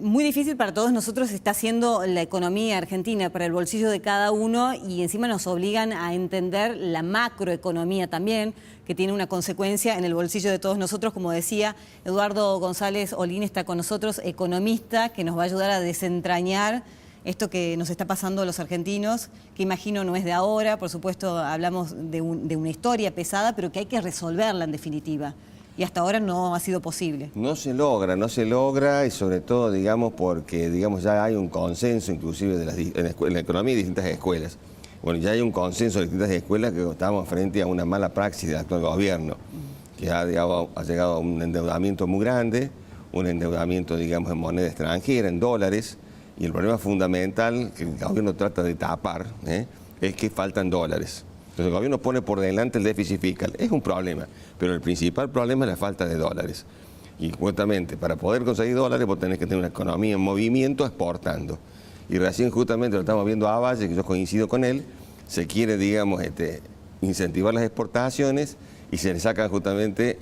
muy difícil para todos nosotros está siendo la economía argentina, para el bolsillo de cada uno, y encima nos obligan a entender la macroeconomía también, que tiene una consecuencia en el bolsillo de todos nosotros. Como decía, Eduardo González Olín está con nosotros, economista, que nos va a ayudar a desentrañar esto que nos está pasando a los argentinos, que imagino no es de ahora. Por supuesto, hablamos de una historia pesada, pero que hay que resolverla en definitiva. Y hasta ahora no ha sido posible. No se logra, y sobre todo, digamos, porque ya hay un consenso, inclusive en la economía de distintas escuelas. Bueno, ya hay un consenso de distintas escuelas que estamos frente a una mala praxis del actual gobierno, que ha llegado a un endeudamiento muy grande, un endeudamiento, digamos, en moneda extranjera, en dólares, y el problema fundamental que el gobierno trata de tapar es que faltan dólares. Entonces el gobierno pone por delante el déficit fiscal. Es un problema, pero el principal problema es la falta de dólares. Y justamente para poder conseguir dólares vos tenés que tener una economía en movimiento exportando. Y recién justamente lo estamos viendo a Valle, que yo coincido con él, se quiere, digamos, incentivar las exportaciones y se le sacan justamente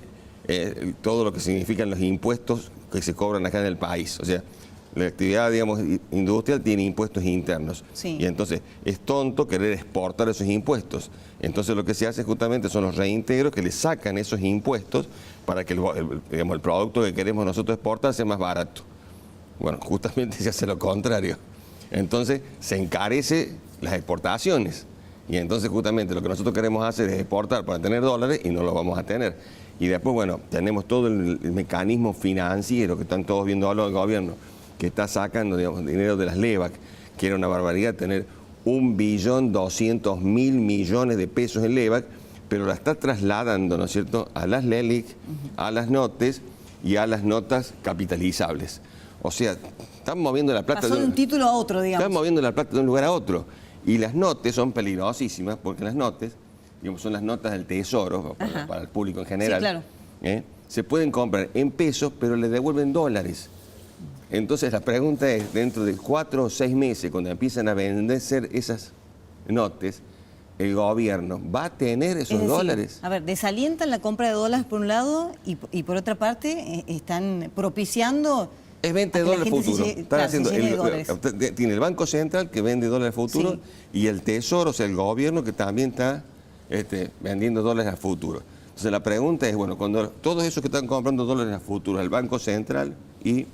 todo lo que significan los impuestos que se cobran acá en el país. O sea, la actividad, digamos, industrial tiene impuestos internos. Sí. Y entonces es tonto querer exportar esos impuestos. Entonces lo que se hace justamente son los reintegros que le sacan esos impuestos para que el producto que queremos nosotros exportar sea más barato. Bueno, justamente se hace lo contrario. Entonces se encarece las exportaciones. Y entonces justamente lo que nosotros queremos hacer es exportar para tener dólares y no lo vamos a tener. Y después, bueno, tenemos todo el mecanismo financiero que están todos viendo ahora el gobierno, que está sacando, digamos, dinero de las LEVAC, que era una barbaridad tener 1.200.000 millones de pesos en LEVAC, pero la está trasladando, ¿no es cierto?, a las LELIC, a las NOTES y a las notas capitalizables. O sea, están moviendo la plata... Pasó de un título a otro, digamos. Están moviendo la plata de un lugar a otro. Y las NOTES son peligrosísimas, porque las NOTES, digamos, son las notas del Tesoro, para el público en general. Sí, claro. Se pueden comprar en pesos, pero le devuelven dólares. Entonces la pregunta es, dentro de 4 o 6 meses, cuando empiezan a venderse esas notes, ¿el gobierno va a tener esos dólares? A ver, desalientan la compra de dólares por un lado y por otra parte están propiciando... Es venta de dólares futuro. Tiene el Banco Central que vende dólares futuro y el Tesoro, o sea, el gobierno que también está vendiendo dólares a futuro. Entonces la pregunta es, bueno, cuando todos esos que están comprando dólares a futuro, el Banco Central y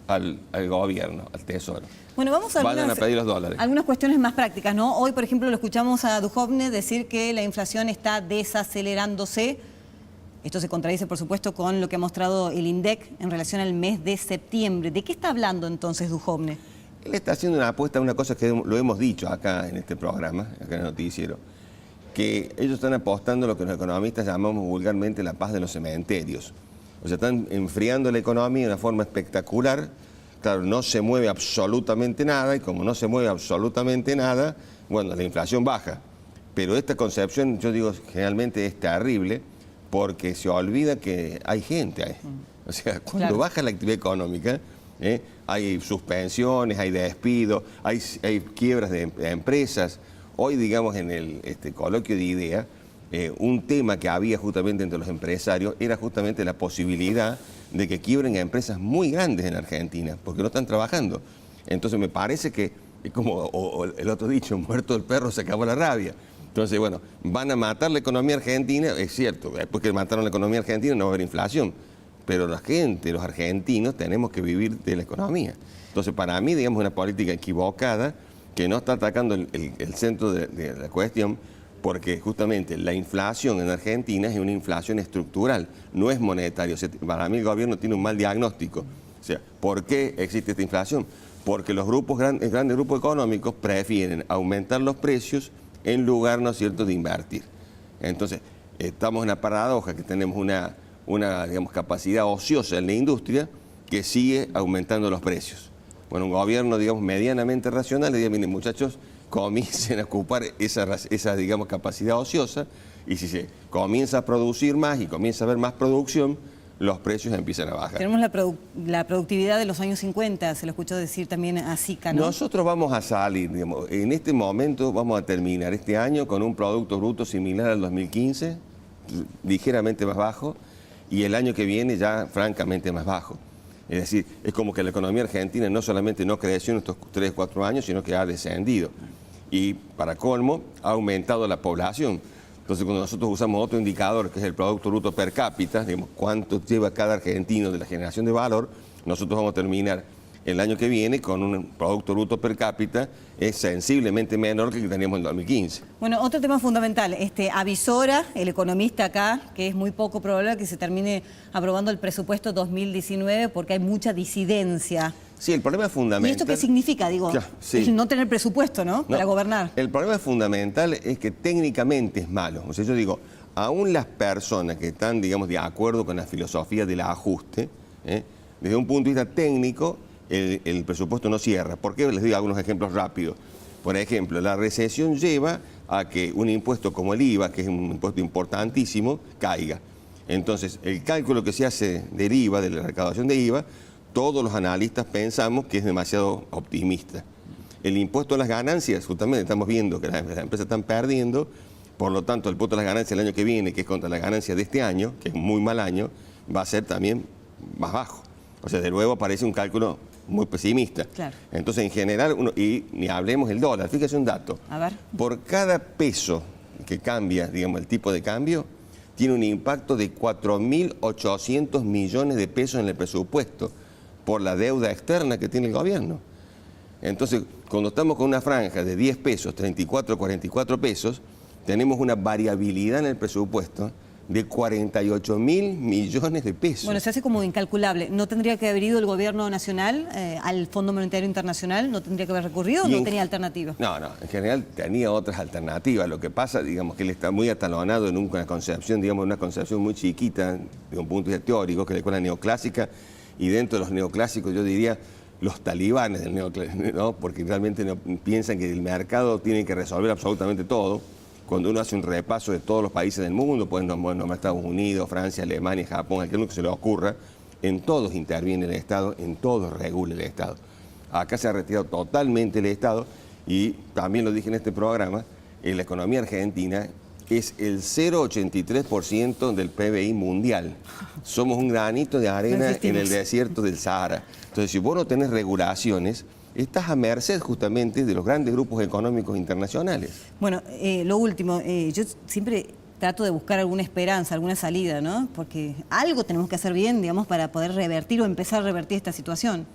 al gobierno, al Tesoro. Bueno, vamos a vayan a pedir los dólares. Algunas cuestiones más prácticas, ¿no? Hoy, por ejemplo, lo escuchamos a Duhovne decir que la inflación está desacelerándose. Esto se contradice, por supuesto, con lo que ha mostrado el INDEC en relación al mes de septiembre. ¿De qué está hablando entonces Duhovne? Él está haciendo una apuesta a una cosa que lo hemos dicho acá en este programa, acá en el noticiero, que ellos están apostando a lo que los economistas llamamos vulgarmente la paz de los cementerios. O sea, están enfriando la economía de una forma espectacular. Claro, no se mueve absolutamente nada, y como no se mueve absolutamente nada, bueno, la inflación baja. Pero esta concepción, yo digo, generalmente es terrible, porque se olvida que hay gente ahí. O sea, cuando baja la actividad económica, hay suspensiones, hay despidos, hay quiebras de empresas. Hoy, digamos, en el coloquio de ideas, un tema que había justamente entre los empresarios era justamente la posibilidad de que quiebren empresas muy grandes en Argentina, porque no están trabajando. Entonces me parece que, como el otro dicho, muerto el perro se acabó la rabia. Entonces, bueno, van a matar la economía argentina, es cierto, después que mataron la economía argentina no va a haber inflación, pero la gente, los argentinos, tenemos que vivir de la economía. Entonces, para mí, digamos, una política equivocada que no está atacando el centro de la cuestión, porque justamente la inflación en Argentina es una inflación estructural, no es monetaria. O sea, para mí el gobierno tiene un mal diagnóstico. O sea, ¿por qué existe esta inflación? Porque los grandes grupos económicos prefieren aumentar los precios en lugar, ¿no es cierto?, de invertir. Entonces, estamos en una paradoja que tenemos una digamos, capacidad ociosa en la industria que sigue aumentando los precios. Bueno, un gobierno, digamos, medianamente racional le dice, miren, muchachos, comiencen a ocupar esa digamos, capacidad ociosa, y si se comienza a producir más y comienza a haber más producción, los precios empiezan a bajar. Tenemos la productividad de los años 50, se lo escuchó decir también a Sica, ¿no? Nosotros vamos a salir, digamos, en este momento vamos a terminar este año con un Producto Bruto similar al 2015, ligeramente más bajo, y el año que viene ya francamente más bajo. Es decir, es como que la economía argentina no solamente no creció en estos 3, 4 años, sino que ha descendido. Y para colmo, ha aumentado la población. Entonces, cuando nosotros usamos otro indicador, que es el Producto Bruto Per cápita, digamos, cuánto lleva cada argentino de la generación de valor, nosotros vamos a terminar el año que viene con un Producto Bruto Per cápita sensiblemente menor que el que teníamos en 2015. Bueno, otro tema fundamental, avisora el economista acá, que es muy poco probable que se termine aprobando el presupuesto 2019 porque hay mucha disidencia. Sí, el problema fundamental... ¿Y esto qué significa? Digo, ya, sí. no tener presupuesto, ¿no? Para gobernar. El problema fundamental es que técnicamente es malo. O sea, yo digo, aún las personas que están, digamos, de acuerdo con la filosofía del ajuste, desde un punto de vista técnico, el presupuesto no cierra. ¿Por qué? Les doy algunos ejemplos rápidos. Por ejemplo, la recesión lleva a que un impuesto como el IVA, que es un impuesto importantísimo, caiga. Entonces, el cálculo que se hace del IVA, de la recaudación de IVA, todos los analistas pensamos que es demasiado optimista. El impuesto a las ganancias, justamente estamos viendo que las empresas están perdiendo, por lo tanto, el impuesto a las ganancias el año que viene, que es contra las ganancias de este año, que es un muy mal año, va a ser también más bajo. O sea, de nuevo aparece un cálculo muy pesimista. Claro. Entonces, en general, y ni hablemos del dólar, fíjese un dato. A ver. Por cada peso que cambia, digamos, el tipo de cambio, tiene un impacto de 4.800 millones de pesos en el presupuesto por la deuda externa que tiene el gobierno. Entonces, cuando estamos con una franja de 10 pesos, 34, 44 pesos, tenemos una variabilidad en el presupuesto de 48.000 millones de pesos. Bueno, se hace como incalculable. ¿No tendría que haber ido el gobierno nacional al Fondo Monetario Internacional? ¿No tendría que haber recurrido o no tenía alternativa? No, en general tenía otras alternativas. Lo que pasa, digamos, que él está muy atalonado en una concepción, digamos, una concepción muy chiquita, de un punto de vista teórico, que es la escuela neoclásica, y dentro de los neoclásicos yo diría los talibanes del neoclásico, ¿no? Porque realmente no, piensan que el mercado tiene que resolver absolutamente todo. Cuando uno hace un repaso de todos los países del mundo, pueden nombrar Estados Unidos, Francia, Alemania, Japón, aquello que se le ocurra, en todos interviene el Estado, en todos regula el Estado. Acá se ha retirado totalmente el Estado y también lo dije en este programa, la economía argentina es el 0,83% del PBI mundial. Somos un granito de arena en el desierto del Sahara. Entonces, si vos no tenés regulaciones, estás a merced justamente de los grandes grupos económicos internacionales. Bueno, lo último, yo siempre trato de buscar alguna esperanza, alguna salida, ¿no? Porque algo tenemos que hacer bien, digamos, para poder revertir o empezar a revertir esta situación.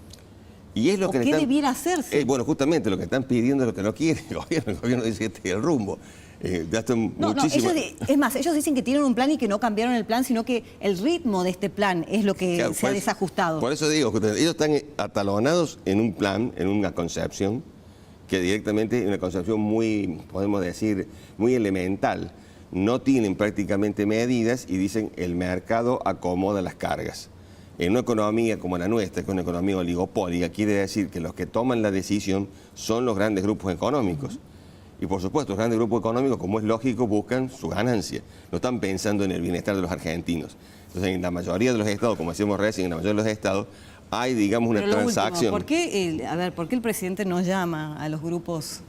Y es lo que ¿Qué debiera hacerse? Bueno, justamente lo que están pidiendo es lo que no quiere el gobierno. El gobierno dice que este es el rumbo. Ya están muchísimo... es más, ellos dicen que tienen un plan y que no cambiaron el plan, sino que el ritmo de este plan es lo que se ha desajustado. Por eso digo, ellos están atalonados en un plan, en una concepción, que directamente es una concepción muy, podemos decir, muy elemental. No tienen prácticamente medidas y dicen el mercado acomoda las cargas. En una economía como la nuestra, que es una economía oligopólica, quiere decir que los que toman la decisión son los grandes grupos económicos. Y por supuesto, los grandes grupos económicos, como es lógico, buscan su ganancia. No están pensando en el bienestar de los argentinos. Entonces, en la mayoría de los estados, como decíamos recién, en la mayoría de los estados, hay, digamos, una transacción. Último, ¿por qué el presidente no llama a los grupos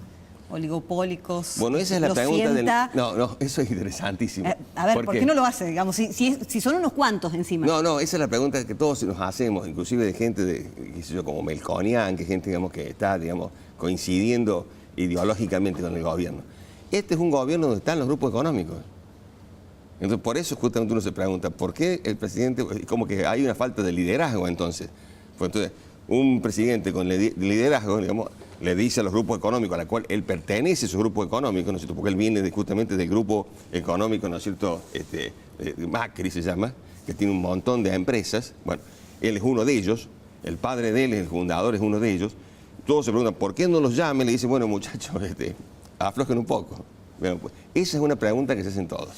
oligopólicos? Bueno, esa es la pregunta del... No, eso es interesantísimo. A ver, ¿por qué no lo hace? Digamos, si son unos cuantos encima. No, esa es la pregunta que todos nos hacemos, inclusive de gente qué sé yo, como Melconian, que gente, digamos, que está, digamos, coincidiendo ideológicamente con el gobierno. Este es un gobierno donde están los grupos económicos. Entonces, por eso justamente uno se pregunta, ¿por qué el presidente, como que hay una falta de liderazgo entonces? Pues entonces, un presidente con liderazgo, digamos, le dice a los grupos económicos a los cuales él pertenece a su grupo económico, ¿no es cierto? Porque él viene justamente del grupo económico, ¿no es cierto? Macri se llama, que tiene un montón de empresas. Bueno, él es uno de ellos, el padre de él, el fundador, es uno de ellos. Todos se preguntan, ¿por qué no los llama? Y le dice, bueno, muchachos, aflojen un poco. Bueno, pues, esa es una pregunta que se hacen todos.